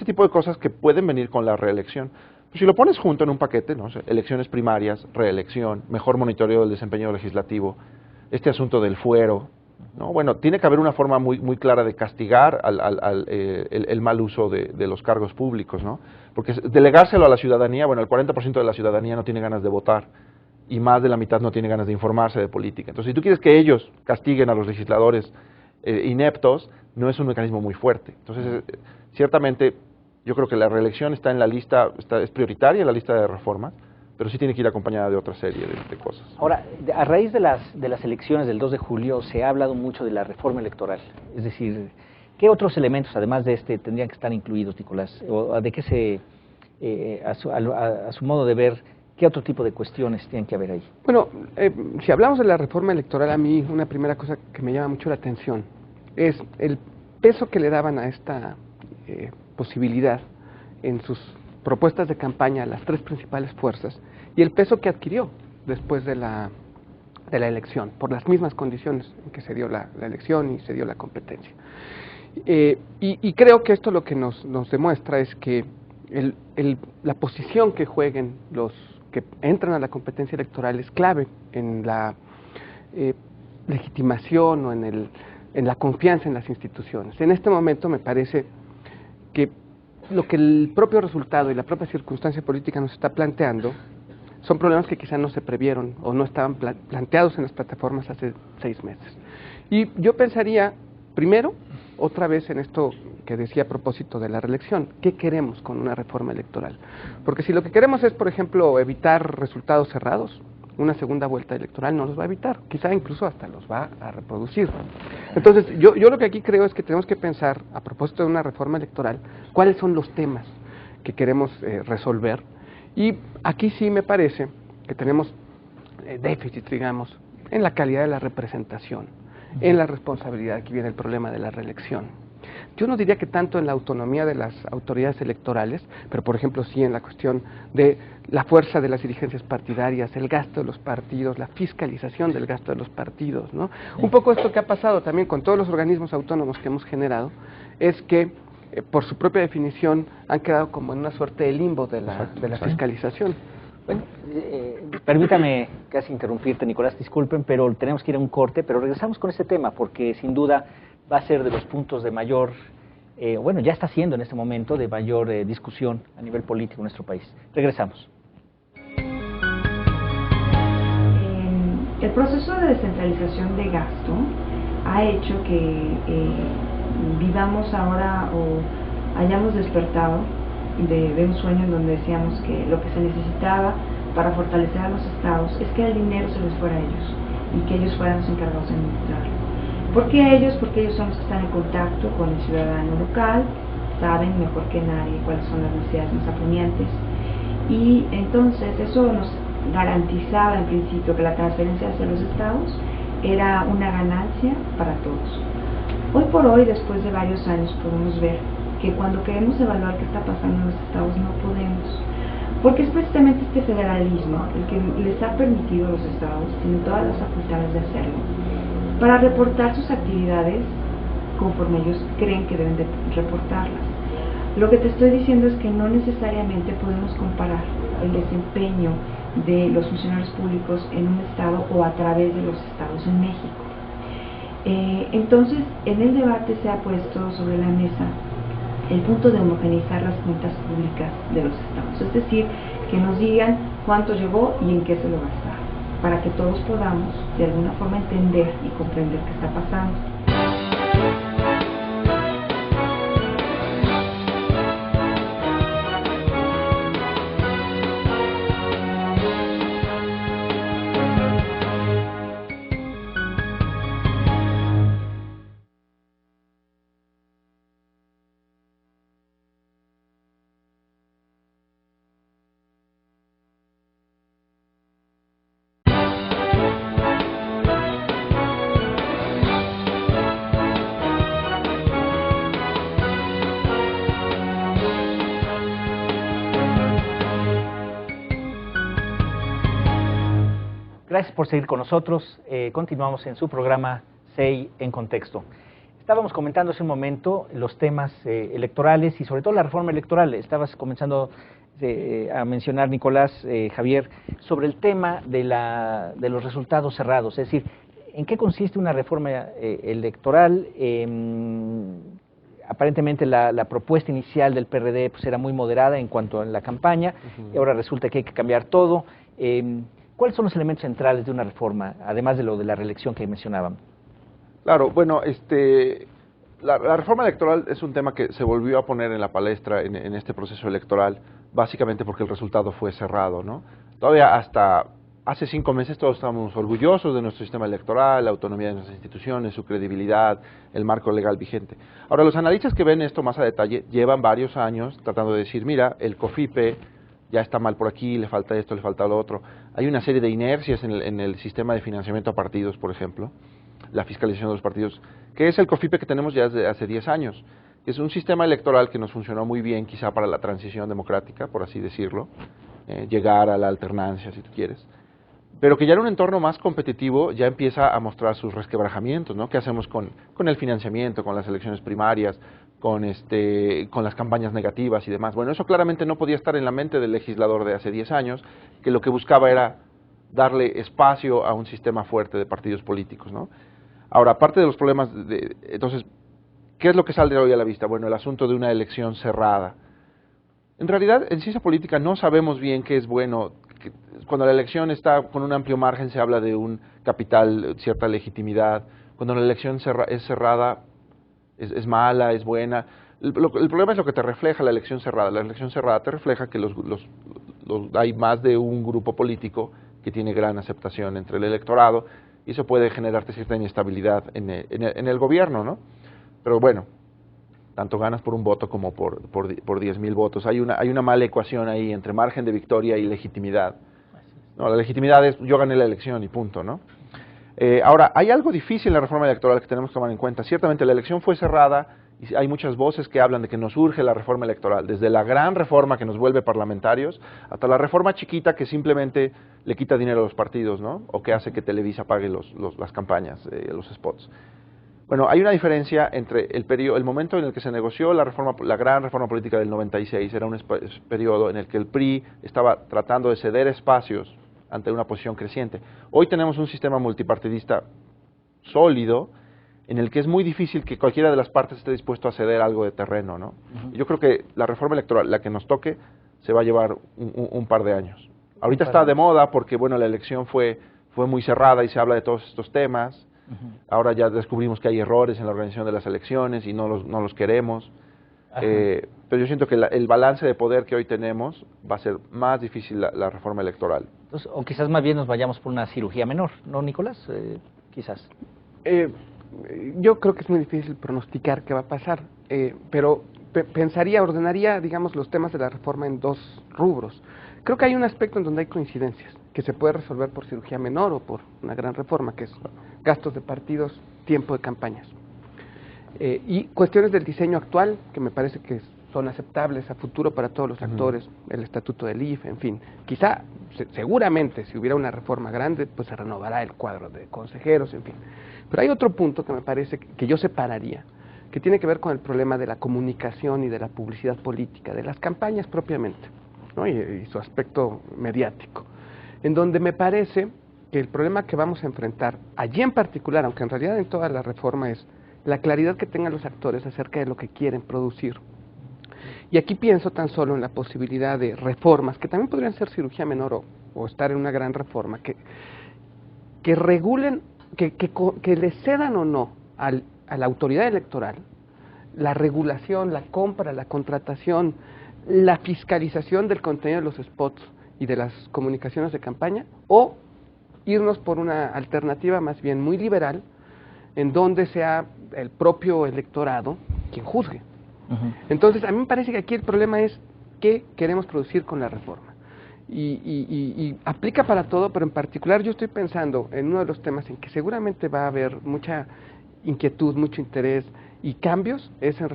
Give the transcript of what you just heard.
tipo de cosas que pueden venir con la reelección. Pues si lo pones junto en un paquete, ¿no? O sea, elecciones primarias, reelección, mejor monitoreo del desempeño legislativo, este asunto del fuero, ¿no? Bueno, tiene que haber una forma muy clara de castigar el mal uso de los cargos públicos, ¿no? Porque delegárselo a la ciudadanía, bueno, el 40% de la ciudadanía no tiene ganas de votar y más de la mitad no tiene ganas de informarse de política. Entonces, si tú quieres que ellos castiguen a los legisladores ineptos, no es un mecanismo muy fuerte. Entonces, ciertamente, yo creo que la reelección está en la lista, es prioritaria en la lista de reformas, pero sí tiene que ir acompañada de otra serie de cosas. Ahora, a raíz de las elecciones del 2 de julio se ha hablado mucho de la reforma electoral. Es decir, ¿qué otros elementos, además de este, tendrían que estar incluidos, Nicolás? ¿O de qué a su modo de ver, qué otro tipo de cuestiones tienen que haber ahí? Bueno, si hablamos de la reforma electoral, a mí una primera cosa que me llama mucho la atención es el peso que le daban a esta posibilidad en sus propuestas de campaña a las tres principales fuerzas y el peso que adquirió después de la elección, por las mismas condiciones en que se dio la elección y se dio la competencia. Y creo que esto lo que nos demuestra es que la posición que jueguen los que entran a la competencia electoral es clave en la legitimación o en la confianza en las instituciones. En este momento me parece que lo que el propio resultado y la propia circunstancia política nos está planteando son problemas que quizá no se previeron o no estaban planteados en las plataformas hace 6 meses. Y yo pensaría, primero, otra vez en esto que decía a propósito de la reelección, ¿qué queremos con una reforma electoral? Porque si lo que queremos es, por ejemplo, evitar resultados cerrados, una segunda vuelta electoral no los va a evitar, quizá incluso hasta los va a reproducir. Entonces, yo lo que aquí creo es que tenemos que pensar, a propósito de una reforma electoral, cuáles son los temas que queremos resolver, y aquí sí me parece que tenemos déficit, digamos, en la calidad de la representación, en la responsabilidad, aquí viene el problema de la reelección. Yo no diría que tanto en la autonomía de las autoridades electorales, pero por ejemplo sí en la cuestión de la fuerza de las dirigencias partidarias, el gasto de los partidos, la fiscalización del gasto de los partidos, ¿no? Un poco esto que ha pasado también con todos los organismos autónomos que hemos generado, es que por su propia definición han quedado como en una suerte de limbo de la fiscalización. Bueno, permítame casi interrumpirte, Nicolás, disculpen, pero tenemos que ir a un corte, pero regresamos con este tema, porque sin duda va a ser de los puntos de mayor, bueno, ya está siendo en este momento de mayor discusión a nivel político en nuestro país. Regresamos. El proceso de descentralización de gasto ha hecho que vivamos ahora o hayamos despertado de un sueño en donde decíamos que lo que se necesitaba para fortalecer a los estados es que el dinero se les fuera a ellos y que ellos fueran los encargados de administrarlo. ¿Por qué ellos? Porque ellos son los que están en contacto con el ciudadano local, saben mejor que nadie cuáles son las necesidades más apremiantes, y entonces eso nos garantizaba en principio que la transferencia hacia los estados era una ganancia para todos. Hoy por hoy, después de varios años, podemos ver que cuando queremos evaluar qué está pasando en los estados no podemos, porque es precisamente este federalismo el que les ha permitido a los estados, tienen todas las facultades de hacerlo, para reportar sus actividades conforme ellos creen que deben de reportarlas. Lo que te estoy diciendo es que no necesariamente podemos comparar el desempeño de los funcionarios públicos en un estado o a través de los estados en México. Entonces, en el debate se ha puesto sobre la mesa el punto de homogeneizar las cuentas públicas de los estados, es decir, que nos digan cuánto llegó y en qué se lo gastaron, para que todos podamos de alguna forma entender y comprender qué está pasando. Gracias por seguir con nosotros. Continuamos en su programa CEI en Contexto. Estábamos comentando hace un momento los temas electorales y sobre todo la reforma electoral. Estabas comenzando a mencionar, Nicolás, Javier, sobre el tema de los resultados cerrados. Es decir, ¿en qué consiste una reforma electoral? Aparentemente la propuesta inicial del PRD pues, era muy moderada en cuanto a la campaña, y ahora resulta que hay que cambiar todo. ¿Cuáles son los elementos centrales de una reforma, además de lo de la reelección que mencionábamos? Claro, bueno, la reforma electoral es un tema que se volvió a poner en la palestra en este proceso electoral, básicamente porque el resultado fue cerrado, ¿no? Todavía hasta hace 5 meses todos estábamos orgullosos de nuestro sistema electoral, la autonomía de nuestras instituciones, su credibilidad, el marco legal vigente. Ahora, los analistas que ven esto más a detalle llevan varios años tratando de decir, mira, el COFIPE ya está mal por aquí, le falta esto, le falta lo otro. Hay una serie de inercias en el sistema de financiamiento a partidos, por ejemplo, la fiscalización de los partidos, que es el COFIPE que tenemos ya desde hace 10 años. Es un sistema electoral que nos funcionó muy bien, quizá para la transición democrática, por así decirlo, llegar a la alternancia, si tú quieres, pero que ya en un entorno más competitivo ya empieza a mostrar sus resquebrajamientos, ¿no? ¿Qué hacemos con el financiamiento, con las elecciones primarias, con las campañas negativas y demás? Bueno, eso claramente no podía estar en la mente del legislador de hace 10 años, que lo que buscaba era darle espacio a un sistema fuerte de partidos políticos, ¿no? Ahora, aparte de los problemas, entonces, ¿qué es lo que sale hoy a la vista? Bueno, el asunto de una elección cerrada. En realidad, en ciencia política no sabemos bien qué es bueno. Cuando la elección está con un amplio margen se habla de un capital, cierta legitimidad. Cuando la elección es cerrada, es mala, es buena. El problema es lo que te refleja la elección cerrada. La elección cerrada te refleja que hay más de un grupo político que tiene gran aceptación entre el electorado, y eso puede generarte cierta inestabilidad en el gobierno, ¿no? Pero bueno, tanto ganas por un voto como por 10,000 votos. Hay una mala ecuación ahí entre margen de victoria y legitimidad. No, la legitimidad es yo gané la elección y punto, ¿no? Ahora, hay algo difícil en la reforma electoral que tenemos que tomar en cuenta. Ciertamente la elección fue cerrada y hay muchas voces que hablan de que nos urge la reforma electoral, desde la gran reforma que nos vuelve parlamentarios hasta la reforma chiquita que simplemente le quita dinero a los partidos, ¿no? O que hace que Televisa pague las campañas, los spots. Bueno, hay una diferencia entre el momento en el que se negoció la gran reforma política del 96, era un periodo en el que el PRI estaba tratando de ceder espacios ante una posición creciente. Hoy tenemos un sistema multipartidista sólido, en el que es muy difícil que cualquiera de las partes esté dispuesto a ceder algo de terreno, ¿no? Yo creo que la reforma electoral, la que nos toque, se va a llevar un par de años. Ahorita está de moda porque, bueno, la elección fue muy cerrada y se habla de todos estos temas. Ahora ya descubrimos que hay errores en la organización de las elecciones y no los queremos. Pero yo siento que el balance de poder que hoy tenemos va a ser más difícil la reforma electoral. Entonces, o quizás más bien nos vayamos por una cirugía menor, ¿no, Nicolás? Quizás. Yo creo que es muy difícil pronosticar qué va a pasar, pero ordenaría, digamos, los temas de la reforma en 2 rubros. Creo que hay un aspecto en donde hay coincidencias, que se puede resolver por cirugía menor o por una gran reforma, que es gastos de partidos, tiempo de campañas. Y cuestiones del diseño actual, que me parece que son aceptables a futuro para todos los actores, el estatuto del IFE, en fin. Quizá, seguramente, si hubiera una reforma grande, pues se renovará el cuadro de consejeros, en fin. Pero hay otro punto que me parece que yo separaría, que tiene que ver con el problema de la comunicación y de la publicidad política, de las campañas propiamente, ¿no? y su aspecto mediático, en donde me parece que el problema que vamos a enfrentar, allí en particular, aunque en realidad en toda la reforma, es la claridad que tengan los actores acerca de lo que quieren producir. Y aquí pienso tan solo en la posibilidad de reformas, que también podrían ser cirugía menor o estar en una gran reforma, que regulen, que le cedan o no a la autoridad electoral la regulación, la compra, la contratación, la fiscalización del contenido de los spots y de las comunicaciones de campaña, o irnos por una alternativa más bien muy liberal, en donde sea el propio electorado quien juzgue. Entonces, a mí me parece que aquí el problema es qué queremos producir con la reforma. Y aplica para todo, pero en particular yo estoy pensando en uno de los temas en que seguramente va a haber mucha inquietud, mucho interés y cambios, es en